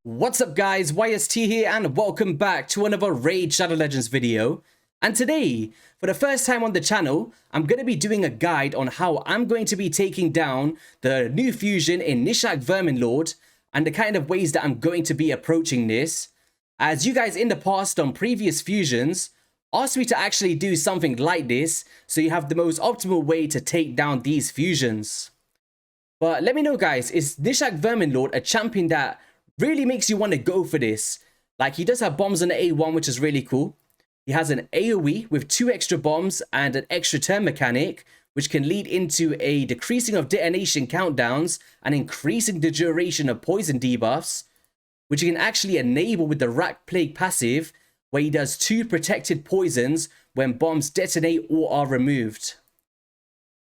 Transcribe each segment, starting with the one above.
What's up guys, YST here and welcome back to another Raid Shadow Legends video. And today, for the first time on the channel, I'm going to be doing a guide on how I'm going to be taking down the new fusion in GNISHAK Verminlord and the kind of ways that I'm going to be approaching this. As you guys in the past on previous fusions asked me to actually do something like this so you have the most optimal way to take down these fusions. But let me know guys, is GNISHAK Verminlord a champion that really makes you want to go for this? Like, he does have bombs on the A1, which is really cool. He has an AoE with 2 extra bombs and an extra turn mechanic, which can lead into a decreasing of detonation countdowns and increasing the duration of poison debuffs, which you can actually enable with the Rack Plague passive, where he does 2 protected poisons when bombs detonate or are removed.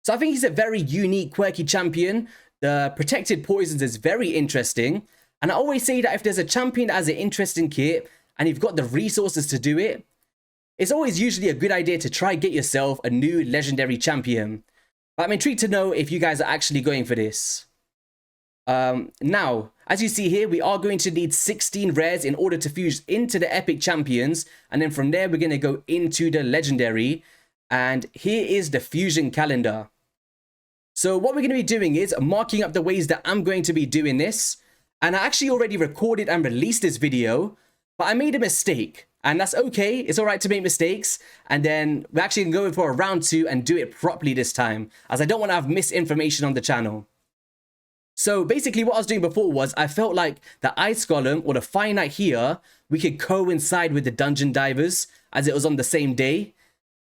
So I think he's a very unique, quirky champion. The protected poisons is very interesting. And I always say that if there's a champion that has an interesting kit and you've got the resources to do it, it's always usually a good idea to try get yourself a new legendary champion. But I'm intrigued to know if you guys are actually going for this. Now, as you see here, we are going to need 16 rares in order to fuse into the epic champions. And then from there, we're going to go into the legendary. And here is the fusion calendar. So what we're going to be doing is marking up the ways that I'm going to be doing this. And I actually already recorded and released this video, but I made a mistake. And that's okay, it's alright to make mistakes. And then we're actually going to go in for a round 2 and do it properly this time, as I don't want to have misinformation on the channel. So basically what I was doing before was, I felt like the ice golem or the finite here, we could coincide with the dungeon divers, as it was on the same day.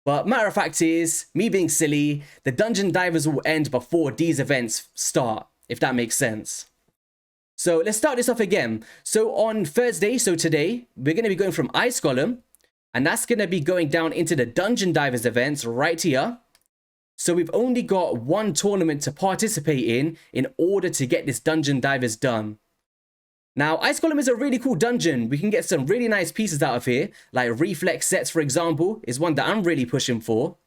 But matter of fact is, me being silly, the dungeon divers will end before these events start, if that makes sense. So let's start this off again. So on Thursday, so today, we're going to be going from Ice Golem, and that's going to be going down into the Dungeon Divers events right here. So we've only got one tournament to participate in order to get this Dungeon Divers done. Now, Ice Golem is a really cool dungeon. We can get some really nice pieces out of here, like reflex sets, for example, is one that I'm really pushing for.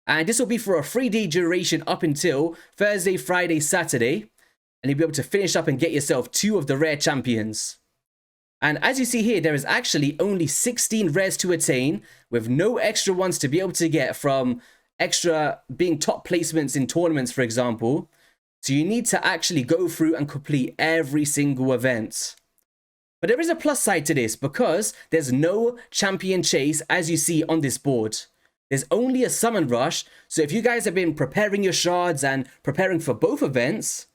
And this will be for a 3-day duration up until Thursday, Friday, Saturday. And you'll be able to finish up and get yourself 2 of the rare champions. And as you see here, there is actually only 16 rares to attain, with no extra ones to be able to get from extra being top placements in tournaments, for example. So you need to actually go through and complete every single event. But there is a plus side to this, because there's no champion chase as you see on this board. There's only a summon rush, so if you guys have been preparing your shards and preparing for both events,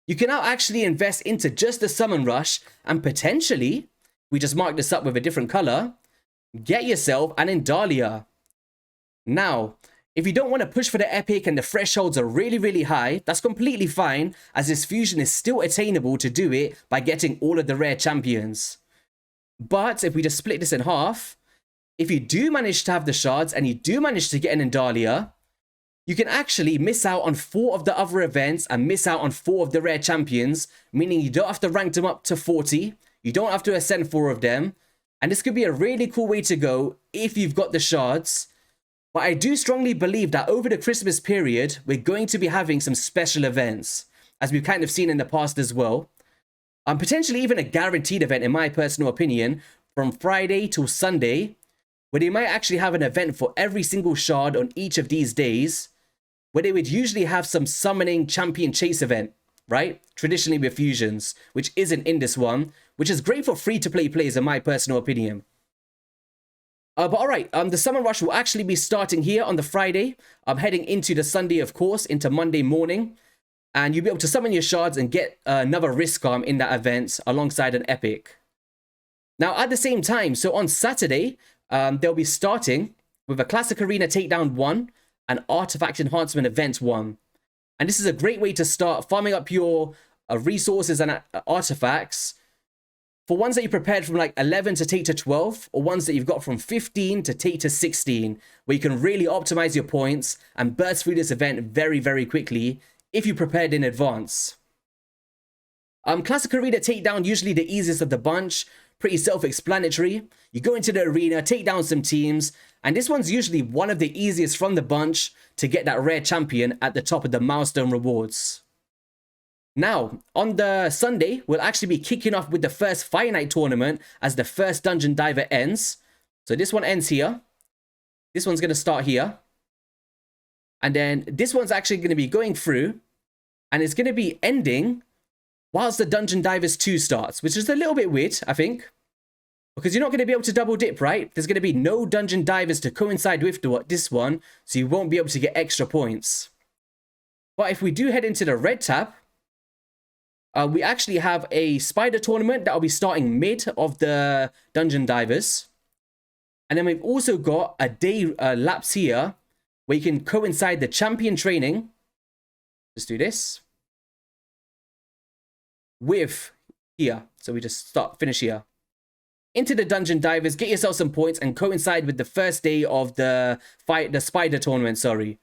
you can now actually invest into just the summon rush and potentially, we just marked this up with a different color, get yourself an Indalia. Now, if you don't want to push for the epic and the thresholds are really high, that's completely fine, as this fusion is still attainable to do it by getting all of the rare champions. But if we just split this in half, if you do manage to have the shards and you do manage to get an Indalia, you can actually miss out on 4 of the other events and miss out on 4 of the rare champions, meaning you don't have to rank them up to 40, you don't have to ascend 4 of them, and this could be a really cool way to go if you've got the shards. But I do strongly believe that over the Christmas period, we're going to be having some special events, as we've kind of seen in the past as well. Potentially even a guaranteed event, in my personal opinion, from Friday till Sunday, where they might actually have an event for every single shard on each of these days, where they would usually have some summoning champion chase event, right? Traditionally with fusions, which isn't in this one, which is great for free-to-play players in my personal opinion. But alright, the summon rush will actually be starting here on the Friday. I'm heading into the Sunday, of course, into Monday morning. And you'll be able to summon your shards and get another risk arm in that event alongside an epic. Now, at the same time, so on Saturday, they'll be starting with a Classic Arena Takedown 1 and Artifact Enhancement Event 1. And this is a great way to start farming up your resources and artifacts for ones that you prepared from like 11 to take to 12, or ones that you've got from 15 to take to 16, where you can really optimize your points and burst through this event very quickly if you prepared in advance. Classic Arena Takedown, usually the easiest of the bunch, pretty self-explanatory. You go into the arena, take down some teams, and this one's usually one of the easiest from the bunch to get that rare champion at the top of the milestone rewards. Now, on the Sunday, we'll actually be kicking off with the first Fire Night tournament as the first Dungeon Diver ends. So this one ends here. This one's going to start here. And then this one's actually going to be going through. And it's going to be ending whilst the Dungeon Divers 2 starts, which is a little bit weird, I think. Because you're not going to be able to double dip, right? There's going to be no Dungeon Divers to coincide with this one, so you won't be able to get extra points. But if we do head into the red tab, we actually have a spider tournament that will be starting mid of the Dungeon Divers. And then we've also got a day lapse here where you can coincide the champion training. Let's do this. With here. So we just finish here. Into the Dungeon Divers, get yourself some points and coincide with the first day of the spider tournament, sorry.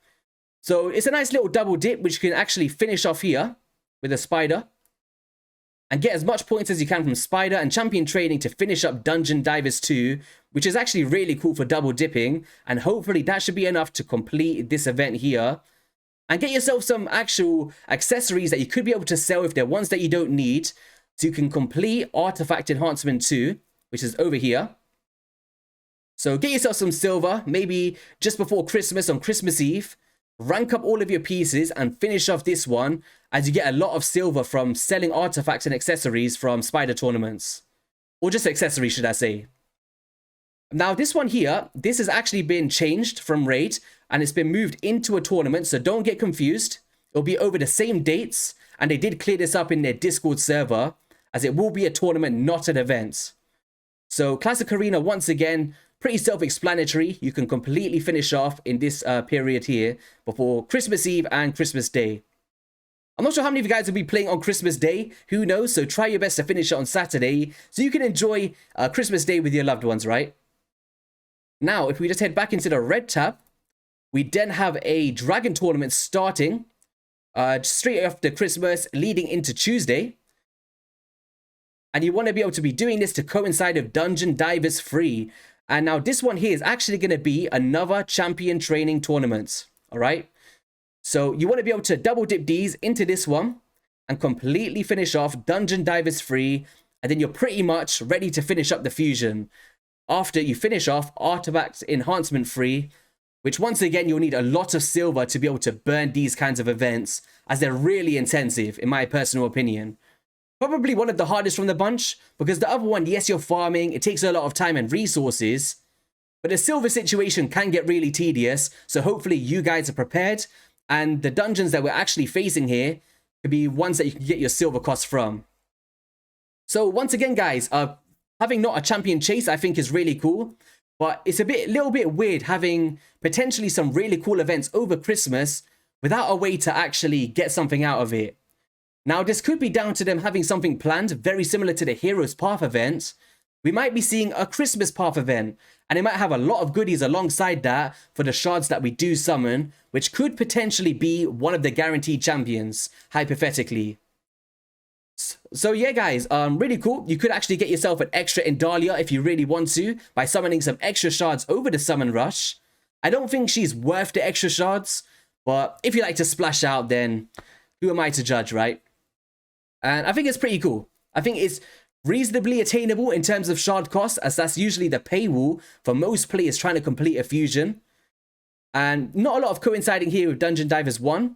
So it's a nice little double dip, which you can actually finish off here with a spider. And get as much points as you can from spider and champion training to finish up Dungeon Divers 2, which is actually really cool for double dipping. And hopefully that should be enough to complete this event here. And get yourself some actual accessories that you could be able to sell if they're ones that you don't need. So you can complete Artifact Enhancement 2, which is over here. So get yourself some silver, maybe just before Christmas on Christmas Eve. Rank up all of your pieces and finish off this one as you get a lot of silver from selling artifacts and accessories from spider tournaments. Or just accessories, should I say. Now this one here, this has actually been changed from raid and it's been moved into a tournament, so don't get confused. It'll be over the same dates, and they did clear this up in their Discord server, as it will be a tournament, not an event. So Classic Arena, once again, pretty self-explanatory. You can completely finish off in this period here before Christmas Eve and Christmas Day. I'm not sure how many of you guys will be playing on Christmas Day. Who knows? So try your best to finish it on Saturday so you can enjoy Christmas Day with your loved ones, right? Now, if we just head back into the red tab, we then have a dragon tournament starting straight after Christmas, leading into Tuesday. And you want to be able to be doing this to coincide with Dungeon Divers 3. And now this one here is actually going to be another champion training tournament. All right. So you want to be able to double dip these into this one and completely finish off Dungeon Divers 3. And then you're pretty much ready to finish up the fusion. After you finish off Artifact Enhancement 3, which once again, you'll need a lot of silver to be able to burn these kinds of events, as they're really intensive, in my personal opinion. Probably one of the hardest from the bunch, because the other one, yes, you're farming, it takes a lot of time and resources, but the silver situation can get really tedious, so hopefully you guys are prepared, and the dungeons that we're actually facing here could be ones that you can get your silver costs from. So once again, guys, having not a champion chase, I think is really cool, but it's a little bit weird having potentially some really cool events over Christmas without a way to actually get something out of it. Now, this could be down to them having something planned very similar to the Heroes Path event. We might be seeing a Christmas Path event, and they might have a lot of goodies alongside that for the shards that we do summon, which could potentially be one of the guaranteed champions, hypothetically. So yeah, guys, really cool. You could actually get yourself an extra Indalia if you really want to by summoning some extra shards over the summon rush. I don't think she's worth the extra shards, but if you like to splash out, then who am I to judge, right? And I think it's pretty cool. I think it's reasonably attainable in terms of shard costs, as that's usually the paywall for most players trying to complete a fusion. And not a lot of coinciding here with Dungeon Divers 1.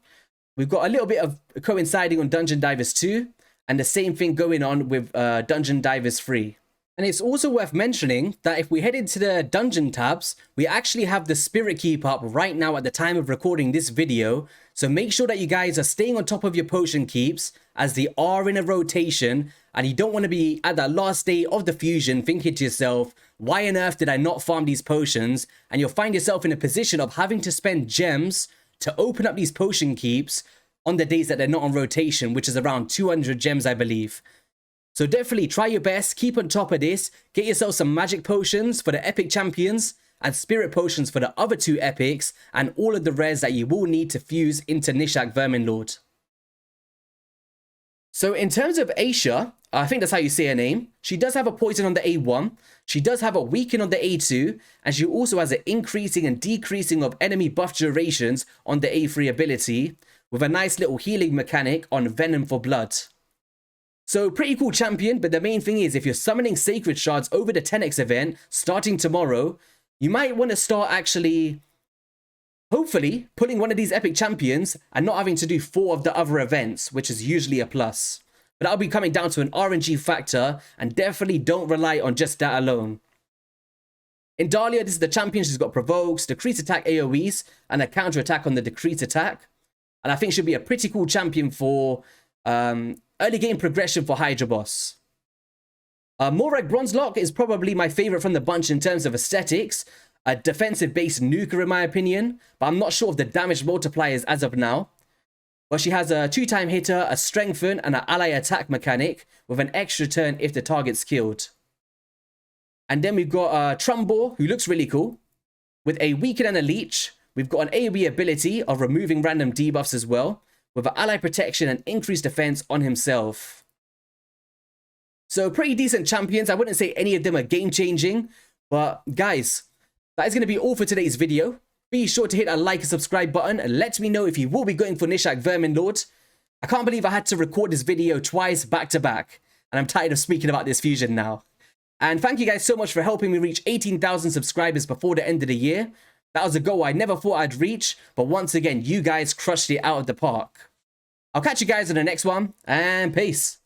We've got a little bit of coinciding on Dungeon Divers 2. And the same thing going on with Dungeon Divers 3. And it's also worth mentioning that if we head into the dungeon tabs, we actually have the Spirit Keep up right now at the time of recording this video. So make sure that you guys are staying on top of your potion keeps, as they are in a rotation. And you don't want to be at that last day of the fusion thinking to yourself, why on earth did I not farm these potions? And you'll find yourself in a position of having to spend gems to open up these potion keeps on the days that they're not on rotation, which is around 200 gems, I believe. So definitely try your best, keep on top of this, get yourself some magic potions for the epic champions, and spirit potions for the other two epics, and all of the rares that you will need to fuse into GNISHAK Verminlord. So in terms of Aisha, I think that's how you say her name, she does have a poison on the A1, she does have a weaken on the A2, and she also has an increasing and decreasing of enemy buff durations on the A3 ability. with a nice little healing mechanic on Venom for Blood. So pretty cool champion, but the main thing is if you're summoning Sacred Shards over the 10x event starting tomorrow, you might want to start actually, hopefully, pulling one of these epic champions and not having to do 4 of the other events, which is usually a plus. But that'll be coming down to an RNG factor, and definitely don't rely on just that alone. In Dahlia, this is the champion. She's got provokes, decrease attack AoEs, and a counter attack on the decrease attack. And I think she'll be a pretty cool champion for early game progression for Hydra Boss. Morag Bronzelock is probably my favorite from the bunch in terms of aesthetics. A defensive-based nuker in my opinion, but I'm not sure of the damage multipliers as of now. But she has a 2-time hitter, a strengthen, and an ally attack mechanic with an extra turn if the target's killed. And then we've got Trumbor, who looks really cool, with a weaken and a leech. We've got an AoE ability of removing random debuffs as well, with an ally protection and increased defense on himself. So pretty decent champions. I wouldn't say any of them are game-changing, but guys, that is going to be all for today's video. Be sure to hit that like and subscribe button and let me know if you will be going for GNISHAK Verminlord. I can't believe I had to record this video twice back to back, and I'm tired of speaking about this fusion now. And thank you guys so much for helping me reach 18,000 subscribers before the end of the year. That was a goal I never thought I'd reach, but once again, you guys crushed it out of the park. I'll catch you guys in the next one, and peace.